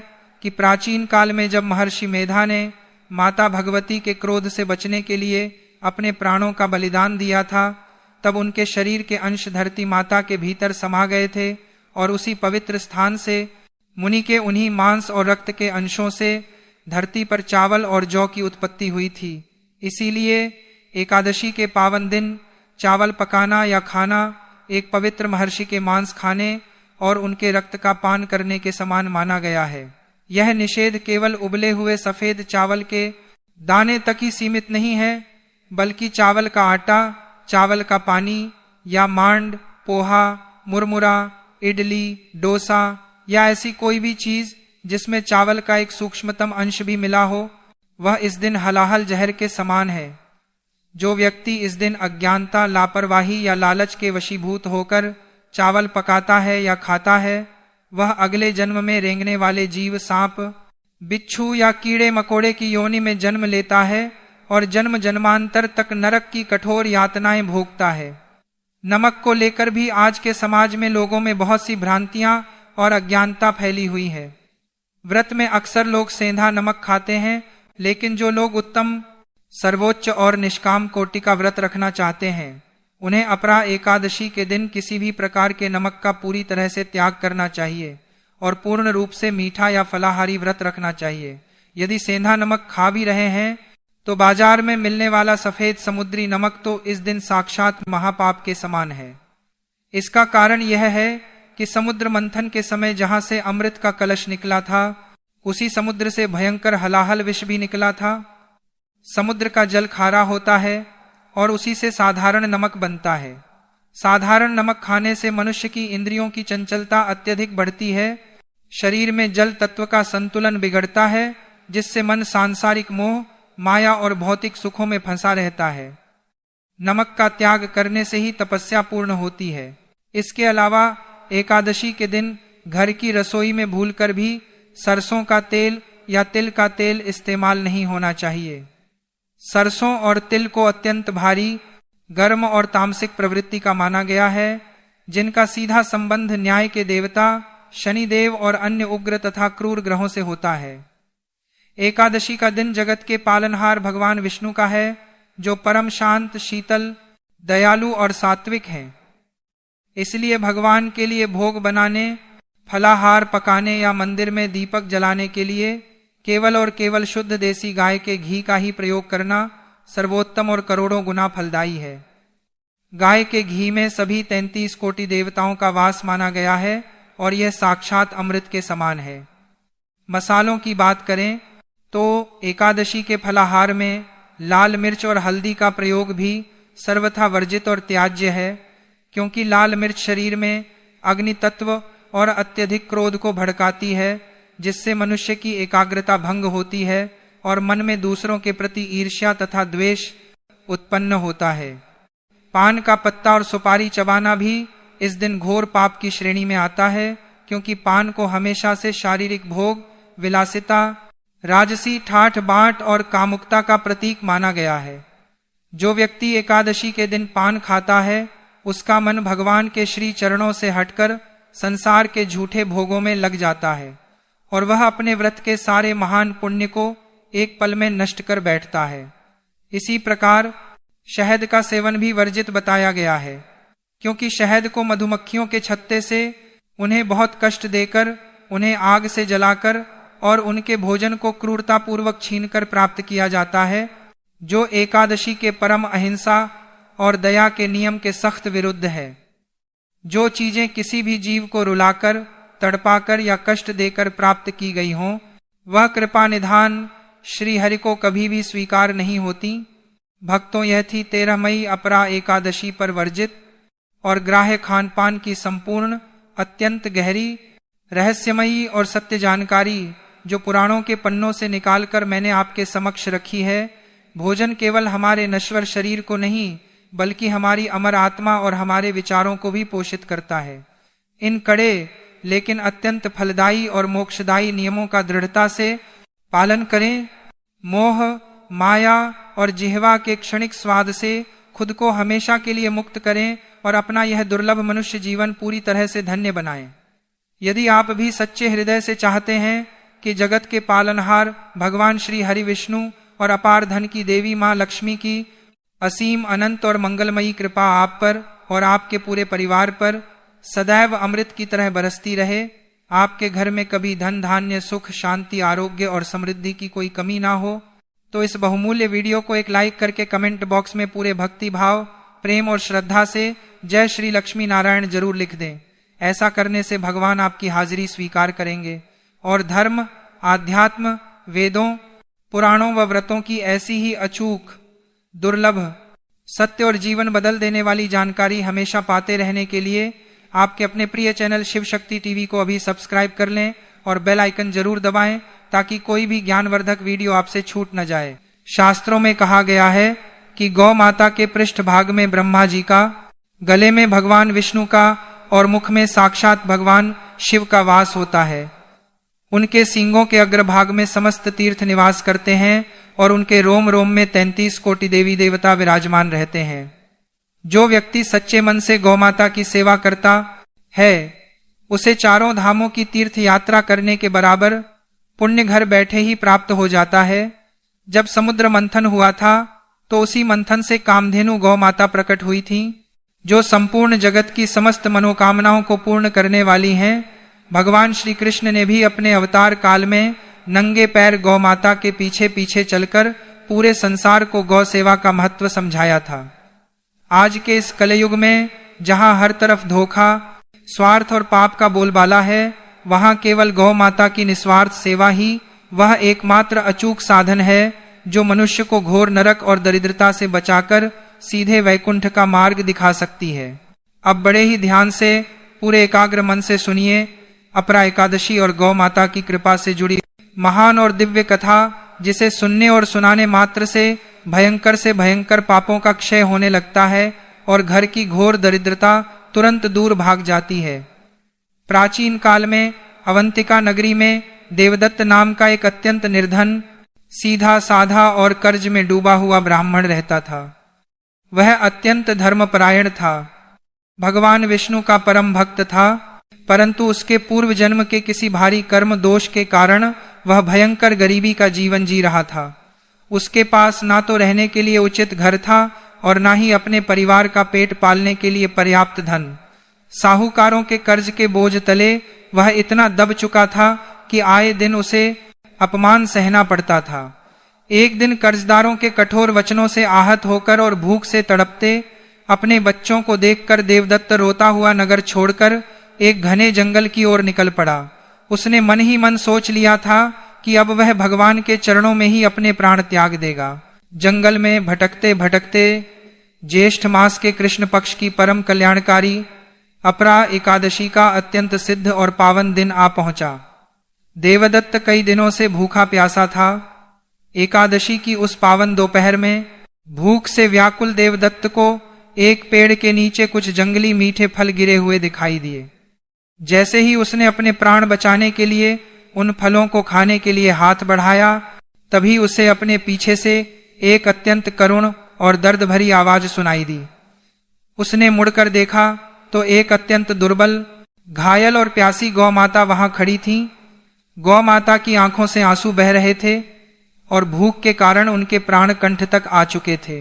कि प्राचीन काल में जब महर्षि मेधा ने माता भगवती के क्रोध से बचने के लिए अपने प्राणों का बलिदान दिया था, तब उनके शरीर के अंश धरती माता के भीतर समा गए थे और उसी पवित्र स्थान से मुनि के उन्हीं मांस और रक्त के अंशों से धरती पर चावल और जौ की उत्पत्ति हुई थी। इसीलिए एकादशी के पावन दिन चावल पकाना या खाना एक पवित्र महर्षि के मांस खाने और उनके रक्त का पान करने के समान माना गया है। यह निषेध केवल उबले हुए सफेद चावल के दाने तक ही सीमित नहीं है, बल्कि चावल का आटा, चावल का पानी या मांड, पोहा, मुरमुरा, इडली, डोसा या ऐसी कोई भी चीज जिसमें चावल का एक सूक्ष्मतम अंश भी मिला हो, वह इस दिन हलाहल जहर के समान है। जो व्यक्ति इस दिन अज्ञानता, लापरवाही या लालच के वशीभूत होकर चावल पकाता है या खाता है, वह अगले जन्म में रेंगने वाले जीव सांप, बिच्छू या कीड़े मकोड़े की योनि में जन्म लेता है और जन्म जन्मांतर तक नरक की कठोर यातनाएं भोगता है। नमक को लेकर भी आज के समाज में लोगों में बहुत सी भ्रांतियां और अज्ञानता फैली हुई है। व्रत में अक्सर लोग सेंधा नमक खाते हैं, लेकिन जो लोग उत्तम, सर्वोच्च और निष्काम कोटि का व्रत रखना चाहते हैं उन्हें अपरा एकादशी के दिन किसी भी प्रकार के नमक का पूरी तरह से त्याग करना चाहिए और पूर्ण रूप से मीठा या फलाहारी व्रत रखना चाहिए। यदि सेंधा नमक खा भी रहे हैं तो बाजार में मिलने वाला सफेद समुद्री नमक तो इस दिन साक्षात महापाप के समान है। इसका कारण यह है कि समुद्र मंथन के समय जहां से अमृत का कलश निकला था, उसी समुद्र से भयंकर हलाहल विष भी निकला था। समुद्र का जल खारा होता है और उसी से साधारण नमक बनता है। साधारण नमक खाने से मनुष्य की इंद्रियों की चंचलता अत्यधिक बढ़ती है, शरीर में जल तत्व का संतुलन बिगड़ता है, जिससे मन सांसारिक मोह, माया और भौतिक सुखों में फंसा रहता है। नमक का त्याग करने से ही तपस्या पूर्ण होती है। इसके अलावा एकादशी के दिन घर की रसोई में भूलकर भी सरसों का तेल या तिल का तेल इस्तेमाल नहीं होना चाहिए। सरसों और तिल को अत्यंत भारी, गर्म और तामसिक प्रवृत्ति का माना गया है, जिनका सीधा संबंध न्याय के देवता शनिदेव और अन्य उग्र तथा क्रूर ग्रहों से होता है। एकादशी का दिन जगत के पालनहार भगवान विष्णु का है, जो परम शांत, शीतल, दयालु और सात्विक हैं। इसलिए भगवान के लिए भोग बनाने, फलाहार पकाने या मंदिर में दीपक जलाने के लिए केवल और केवल शुद्ध देसी गाय के घी का ही प्रयोग करना सर्वोत्तम और करोड़ों गुना फलदायी है। गाय के घी में सभी 33 कोटि देवताओं का वास माना गया है और यह साक्षात अमृत के समान है। मसालों की बात करें तो एकादशी के फलाहार में लाल मिर्च और हल्दी का प्रयोग भी सर्वथा वर्जित और त्याज्य है, क्योंकि लाल मिर्च शरीर में अग्नि तत्व और अत्यधिक क्रोध को भड़काती है, जिससे मनुष्य की एकाग्रता भंग होती है और मन में दूसरों के प्रति ईर्ष्या तथा द्वेष उत्पन्न होता है। पान का पत्ता और सुपारी चबाना भी इस दिन घोर पाप की श्रेणी में आता है, क्योंकि पान को हमेशा से शारीरिक भोग, विलासिता, राजसी ठाठ बांट और कामुकता का प्रतीक माना गया है। जो व्यक्ति एकादशी के दिन पान खाता है उसका मन भगवान के श्री चरणों से हटकर संसार के झूठे भोगों में लग जाता है और वह अपने व्रत के सारे महान पुण्य को एक पल में नष्ट कर बैठता है। इसी प्रकार शहद का सेवन भी वर्जित बताया गया है, क्योंकि शहद को मधुमक्खियों के छत्ते से उन्हें बहुत कष्ट देकर, उन्हें आग से जलाकर और उनके भोजन को क्रूरतापूर्वक छीनकर प्राप्त किया जाता है, जो एकादशी के परम अहिंसा और दया के नियम के सख्त विरुद्ध है। जो चीजें किसी भी जीव को रुलाकर, तड़पाकर या कष्ट देकर प्राप्त की गई हों, वह कृपा निधान श्री हरि को कभी भी स्वीकार नहीं होती। भक्तों, यह थी 13 मई अपरा एकादशी पर वर्जित और ग्राह्य खान पान की संपूर्ण, अत्यंत गहरी, रहस्यमयी और सत्य जानकारी जो पुराणों के पन्नों से निकालकर मैंने आपके समक्ष रखी है। भोजन केवल हमारे नश्वर शरीर को नहीं बल्कि हमारी अमर आत्मा और हमारे विचारों को भी पोषित करता है। इन कड़े लेकिन अत्यंत फलदायी और मोक्षदायी नियमों का दृढ़ता से पालन करें। मोह, माया और जिह्वा के क्षणिक स्वाद से खुद को हमेशा के लिए मुक्त करें और अपना यह दुर्लभ मनुष्य जीवन पूरी तरह से धन्य बनाएं। यदि आप भी सच्चे हृदय से चाहते हैं कि जगत के पालनहार भगवान श्री हरि विष्णु और अपार धन की देवी मां लक्ष्मी की असीम, अनंत और मंगलमयी कृपा आप पर और आपके पूरे परिवार पर सदैव अमृत की तरह बरसती रहे, आपके घर में कभी धन धान्य, सुख, शांति, आरोग्य और समृद्धि की कोई कमी ना हो, तो इस बहुमूल्य वीडियो को एक लाइक करके कमेंट बॉक्स में पूरे भक्ति भाव, प्रेम और श्रद्धा से जय श्री लक्ष्मी नारायण जरूर लिख दें। ऐसा करने से भगवान आपकी हाजिरी स्वीकार करेंगे और धर्म, आध्यात्म, वेदों, पुराणों व व्रतों की ऐसी ही अचूक, दुर्लभ, सत्य और जीवन बदल देने वाली जानकारी हमेशा पाते रहने के लिए आपके अपने प्रिय चैनल शिव शक्ति टीवी को अभी सब्सक्राइब कर लें और बेल आइकन जरूर दबाएं ताकि कोई भी ज्ञानवर्धक वीडियो आपसे छूट न जाए। शास्त्रों में कहा गया है कि गौ माता के पृष्ठ भाग में ब्रह्मा जी का, गले में भगवान विष्णु का और मुख में साक्षात भगवान शिव का वास होता है। उनके सींगों के अग्रभाग में समस्त तीर्थ निवास करते हैं और उनके रोम रोम में 33 कोटि देवी देवता विराजमान रहते हैं। जो व्यक्ति सच्चे मन से गौ माता की सेवा करता है उसे चारों धामों की तीर्थ यात्रा करने के बराबर पुण्य घर बैठे ही प्राप्त हो जाता है। जब समुद्र मंथन हुआ था तो उसी मंथन से कामधेनु गौ माता प्रकट हुई थी, जो संपूर्ण जगत की समस्त मनोकामनाओं को पूर्ण करने वाली हैं। भगवान श्री कृष्ण ने भी अपने अवतार काल में नंगे पैर गौ माता के पीछे पीछे चलकर पूरे संसार को गौ सेवा का महत्व समझाया था। आज के इस कलयुग में जहां हर तरफ धोखा, स्वार्थ और पाप का बोलबाला है, वहां केवल गौ माता की निस्वार्थ सेवा ही वह एकमात्र अचूक साधन है जो मनुष्य को घोर नरक और दरिद्रता से बचाकर सीधे वैकुंठ का मार्ग दिखा सकती है। अब बड़े ही ध्यान से, पूरे एकाग्र मन से सुनिए अपरा एकादशी और गौ माता की कृपा से जुड़ी महान और दिव्य कथा, जिसे सुनने और सुनाने मात्र से भयंकर पापों का क्षय होने लगता है और घर की घोर दरिद्रता तुरंत दूर भाग जाती है। प्राचीन काल में अवंतिका नगरी में देवदत्त नाम का एक अत्यंत निर्धन, सीधा साधा और कर्ज में डूबा हुआ ब्राह्मण रहता था। वह अत्यंत धर्मपरायण था, भगवान विष्णु का परम भक्त था, परंतु उसके पूर्व जन्म के किसी भारी कर्म दोष के कारण वह भयंकर गरीबी का जीवन जी रहा था। उसके पास ना तो रहने के लिए उचित घर था और ना ही अपने परिवार का पेट पालने के लिए पर्याप्त धन। साहूकारों के कर्ज के बोझ तले वह इतना दब चुका था कि आए दिन उसे अपमान सहना पड़ता था। एक दिन कर्जदारों के कठोर वचनों से आहत होकर और भूख से तड़पते अपने बच्चों को देखकर देवदत्त रोता हुआ नगर छोड़कर एक घने जंगल की ओर निकल पड़ा। उसने मन ही मन सोच लिया था कि अब वह भगवान के चरणों में ही अपने प्राण त्याग देगा। जंगल में भटकते भटकते ज्येष्ठ मास के कृष्ण पक्ष की परम कल्याणकारी अपरा एकादशी का अत्यंत सिद्ध और पावन दिन आ पहुंचा। देवदत्त कई दिनों से भूखा प्यासा था। एकादशी की उस पावन दोपहर में भूख से व्याकुल देवदत्त को एक पेड़ के नीचे कुछ जंगली मीठे फल गिरे हुए दिखाई दिए। जैसे ही उसने अपने प्राण बचाने के लिए उन फलों को खाने के लिए हाथ बढ़ाया, तभी उसे अपने पीछे से एक अत्यंत करुण और दर्द भरी आवाज सुनाई दी। उसने मुड़कर देखा तो एक अत्यंत दुर्बल, घायल और प्यासी गौ माता वहां खड़ी थी। गौ माता की आंखों से आंसू बह रहे थे और भूख के कारण उनके प्राण कंठ तक आ चुके थे।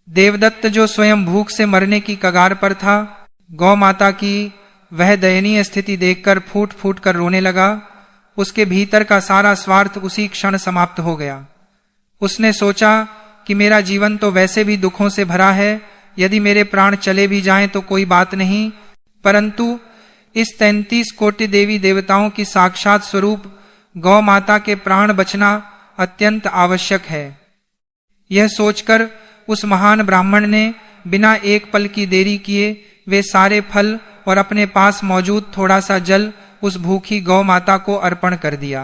देवदत्त, जो स्वयं भूख से मरने की कगार पर था, गौ माता की वह दयनीय स्थिति देखकर फूट फूट कर रोने लगा। उसके भीतर का सारा स्वार्थ उसी क्षण समाप्त हो गया। उसने सोचा कि मेरा जीवन तो वैसे भी दुखों से भरा है, यदि मेरे प्राण चले भी जाएं तो कोई बात नहीं, परंतु इस 33 कोटि देवी देवताओं की साक्षात स्वरूप गौ माता के प्राण बचना अत्यंत आवश्यक है। यह सोचकर उस महान ब्राह्मण ने बिना एक पल की देरी किए वे सारे फल और अपने पास मौजूद थोड़ा सा जल उस भूखी गौ माता को अर्पण कर दिया।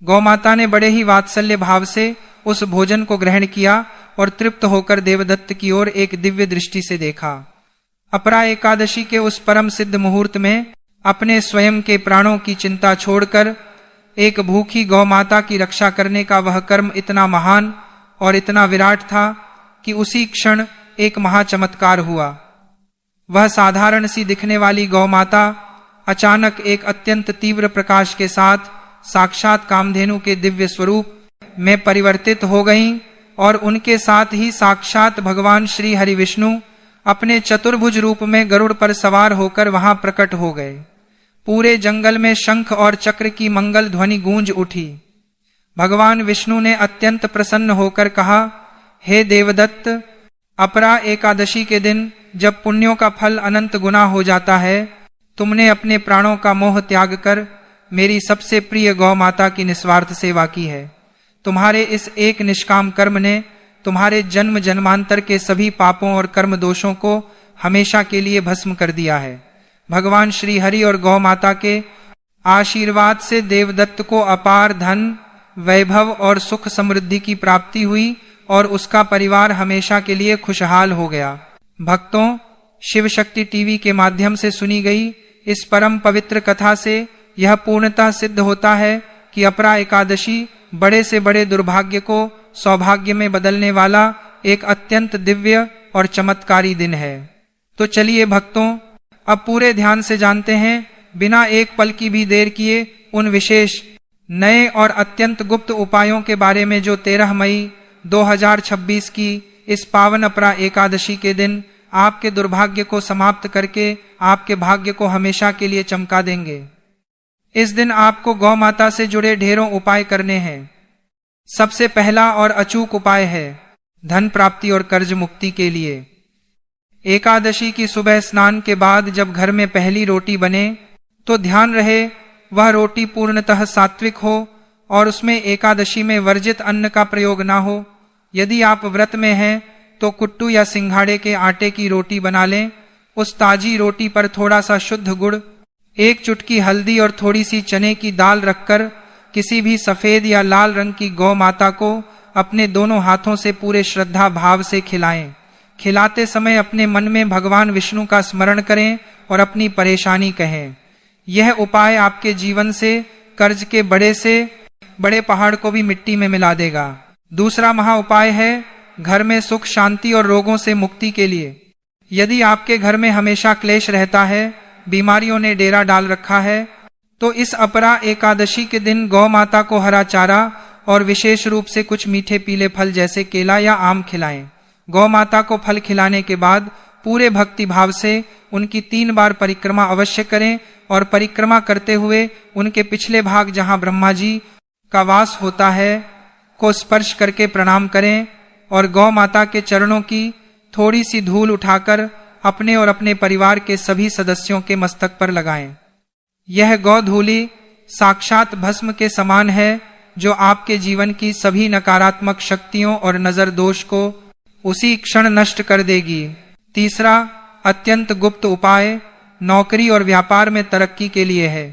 गौ माता ने बड़े ही वात्सल्य भाव से उस भोजन को ग्रहण किया और तृप्त होकर देवदत्त की ओर एक दिव्य दृष्टि से देखा। अपरा एकादशी के उस परम सिद्ध मुहूर्त में अपने स्वयं के प्राणों की चिंता छोड़कर एक भूखी गौ माता की रक्षा करने का वह कर्म इतना महान और इतना विराट था कि उसी क्षण एक महाचमत्कार हुआ। वह साधारण सी दिखने वाली गौ माता अचानक एक अत्यंत तीव्र प्रकाश के साथ साक्षात कामधेनु के दिव्य स्वरूप में परिवर्तित हो गईं और उनके साथ ही साक्षात भगवान श्री हरि विष्णु अपने चतुर्भुज रूप में गरुड़ पर सवार होकर वहां प्रकट हो गए। पूरे जंगल में शंख और चक्र की मंगल ध्वनि गूंज उठी। भगवान विष्णु ने अत्यंत प्रसन्न होकर कहा, हे देवदत्त, अपरा एकादशी के दिन जब पुण्यों का फल अनंत गुना हो जाता है, तुमने अपने प्राणों का मोह त्याग कर मेरी सबसे प्रिय गौ माता की निस्वार्थ सेवा की है। तुम्हारे इस एक निष्काम कर्म ने तुम्हारे जन्म जन्मांतर के सभी पापों और कर्म दोषों को हमेशा के लिए भस्म कर दिया है। भगवान श्री हरि और गौ माता के आशीर्वाद से देवदत्त को अपार धन, वैभव और सुख समृद्धि की प्राप्ति हुई और उसका परिवार हमेशा के लिए खुशहाल हो गया। भक्तों, शिव शक्ति टीवी के माध्यम से सुनी गई इस परम पवित्र कथा से यह पूर्णतः सिद्ध होता है कि अपरा एकादशी बड़े से बड़े दुर्भाग्य को सौभाग्य में बदलने वाला एक अत्यंत दिव्य और चमत्कारी दिन है। तो चलिए भक्तों, अब पूरे ध्यान से जानते हैं, बिना एक पल की भी देर किए, उन विशेष नए और अत्यंत गुप्त उपायों के बारे में जो 13 मई 2026 की इस पावन अपरा एकादशी के दिन आपके दुर्भाग्य को समाप्त करके आपके भाग्य को हमेशा के लिए चमका देंगे। इस दिन आपको गौ माता से जुड़े ढेरों उपाय करने हैं। सबसे पहला और अचूक उपाय है धन प्राप्ति और कर्ज मुक्ति के लिए। एकादशी की सुबह स्नान के बाद जब घर में पहली रोटी बने तो ध्यान रहे वह रोटी पूर्णतः सात्विक हो और उसमें एकादशी में वर्जित अन्न का प्रयोग ना हो। यदि आप व्रत में हैं तो कुट्टू या सिंघाड़े के आटे की रोटी बना लें। उस ताजी रोटी पर थोड़ा सा शुद्ध गुड़, एक चुटकी हल्दी और थोड़ी सी चने की दाल रखकर किसी भी सफेद या लाल रंग की गौ माता को अपने दोनों हाथों से पूरे श्रद्धा भाव से खिलाएं। खिलाते समय अपने मन में भगवान विष्णु का स्मरण करें और अपनी परेशानी कहें। यह उपाय आपके जीवन से कर्ज के बड़े से बड़े पहाड़ को भी मिट्टी में मिला देगा। दूसरा महा उपाय है घर में सुख शांति और रोगों से मुक्ति के लिए। यदि आपके घर में हमेशा क्लेश रहता है, बीमारियों ने डेरा डाल रखा है, तो इस अपरा एकादशी के दिन गौ माता को हरा चारा और विशेष रूप से कुछ मीठे पीले फल जैसे केला या आम खिलाएं। गौ माता को फल खिलाने के बाद पूरे भक्ति भाव से उनकी 3 बार परिक्रमा अवश्य करें और परिक्रमा करते हुए उनके पिछले भाग जहां ब्रह्मा जी का वास होता है को स्पर्श करके प्रणाम करें और गौ माता के चरणों की थोड़ी सी धूल उठाकर अपने और अपने परिवार के सभी सदस्यों के मस्तक पर लगाएं। यह गौ धूली साक्षात भस्म के समान है जो आपके जीवन की सभी नकारात्मक शक्तियों और नजर दोष को उसी क्षण नष्ट कर देगी। तीसरा अत्यंत गुप्त उपाय नौकरी और व्यापार में तरक्की के लिए है।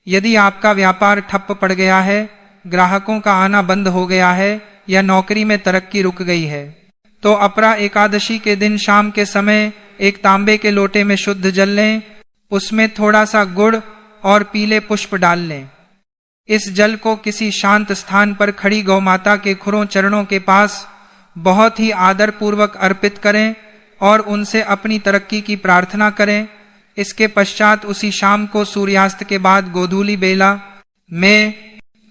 यदि आपका व्यापार ठप्प पड़ गया है, ग्राहकों का आना बंद हो गया है या नौकरी में तरक्की रुक गई है, तो अपरा एकादशी के दिन शाम के समय एक तांबे के लोटे में शुद्ध जल लें, उसमें थोड़ा सा गुड़ और पीले पुष्प डाल लें। इस जल को किसी शांत स्थान पर खड़ी गौ माता के खुरों चरणों के पास बहुत ही आदर पूर्वक अर्पित करें और उनसे अपनी तरक्की की प्रार्थना करें। इसके पश्चात उसी शाम को सूर्यास्त के बाद गोधूली बेला में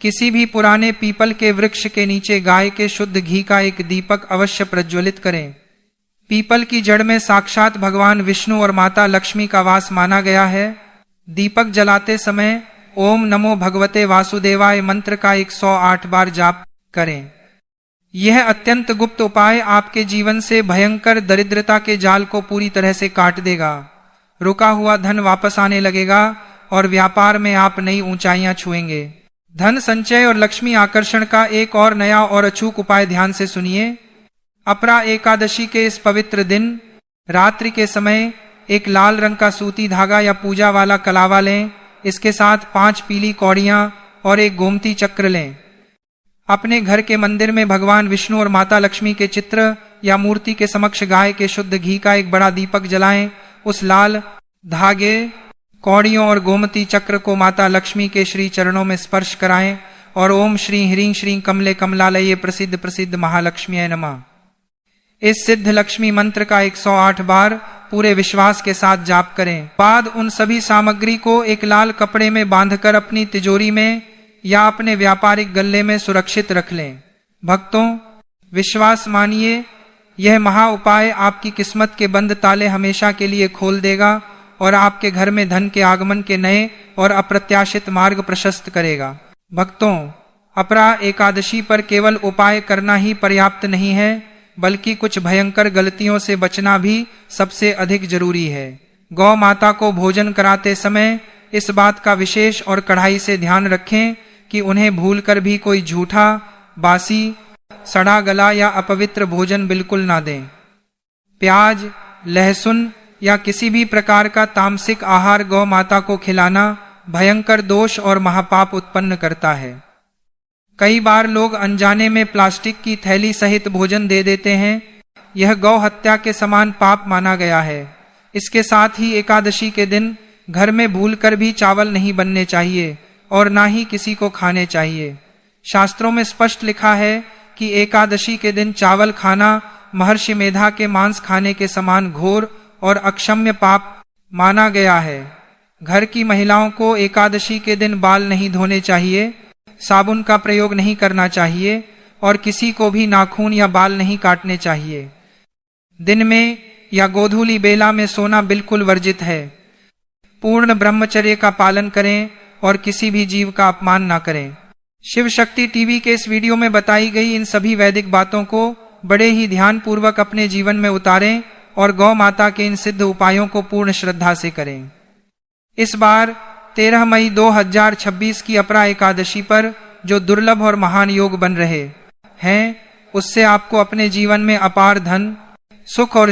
किसी भी पुराने पीपल के वृक्ष के नीचे गाय के शुद्ध घी का एक दीपक अवश्य प्रज्वलित करें। पीपल की जड़ में साक्षात भगवान विष्णु और माता लक्ष्मी का वास माना गया है। दीपक जलाते समय ओम नमो भगवते वासुदेवाय मंत्र का 108 बार जाप करें। यह अत्यंत गुप्त उपाय आपके जीवन से भयंकर दरिद्रता के जाल को पूरी तरह से काट देगा। रुका हुआ धन वापस आने लगेगा और व्यापार में आप नई ऊंचाइयां छुएंगे। धन संचय और लक्ष्मी आकर्षण का एक और नया और अचूक उपाय ध्यान से सुनिए। अपरा एकादशी के इस पवित्र दिन रात्रि के समय एक लाल रंग का सूती धागा या पूजा वाला कलावा लें। इसके साथ 5 पीली कौड़ियां और एक गोमती चक्र लें। अपने घर के मंदिर में भगवान विष्णु और माता लक्ष्मी के चित्र या मूर्ति के समक्ष गाय के शुद्ध घी का एक बड़ा दीपक जलाएं। उस लाल धागे, कौड़ियों और गोमती चक्र को माता लक्ष्मी के श्री चरणों में स्पर्श कराएं और ओम श्री ह्रीं श्रीं कमले कमलालये प्रसिद्ध प्रसिद्ध महालक्ष्मी नमः इस सिद्ध लक्ष्मी मंत्र का 108 बार पूरे विश्वास के साथ जाप करें। बाद उन सभी सामग्री को एक लाल कपड़े में बांधकर अपनी तिजोरी में या अपने व्यापारिक गल्ले में सुरक्षित रख लें। भक्तों, विश्वास मानिए, यह महा उपाय आपकी किस्मत के बंद ताले हमेशा के लिए खोल देगा और आपके घर में धन के आगमन के नए और अप्रत्याशित मार्ग प्रशस्त करेगा। भक्तों, अपरा एकादशी पर केवल उपाय करना ही पर्याप्त नहीं है, बल्कि कुछ भयंकर गलतियों से बचना भी सबसे अधिक जरूरी है। गौ माता को भोजन कराते समय इस बात का विशेष और कड़ाई से ध्यान रखें कि उन्हें भूलकर भी कोई झूठा, बासी, सड़ा गला या अपवित्र भोजन बिल्कुल ना दें। प्याज, लहसुन या किसी भी प्रकार का तामसिक आहार गौ माता को खिलाना भयंकर दोष और महापाप उत्पन्न करता है। कई बार लोग अनजाने में प्लास्टिक की थैली सहित भोजन दे देते हैं। यह गौ हत्या के समान पाप माना गया है। इसके साथ ही एकादशी के दिन घर में भूलकर भी चावल नहीं बनने चाहिए और ना ही किसी को खाने चाहिए। शास्त्रों में स्पष्ट लिखा है कि एकादशी के दिन चावल खाना महर्षि मेधा के मांस खाने के समान घोर और अक्षम्य पाप माना गया है। घर की महिलाओं को एकादशी के दिन बाल नहीं धोने चाहिए, साबुन का प्रयोग नहीं करना चाहिए और किसी को भी नाखून या बाल नहीं काटने चाहिए। दिन में या गोधूली बेला में सोना बिल्कुल वर्जित है। पूर्ण ब्रह्मचर्य का पालन करें और किसी भी जीव का अपमान ना करें। शिव शक्ति टीवी के इस वीडियो में बताई गई इन सभी वैदिक बातों को बड़े ही ध्यान पूर्वक अपने जीवन में उतारें और गौ माता के इन सिद्ध उपायों को पूर्ण श्रद्धा से करें। इस बार 13 मई 2026 की अपरा एकादशी पर जो दुर्लभ और महान योग बन रहे हैं, उससे आपको अपने जीवन में अपार धन, सुख और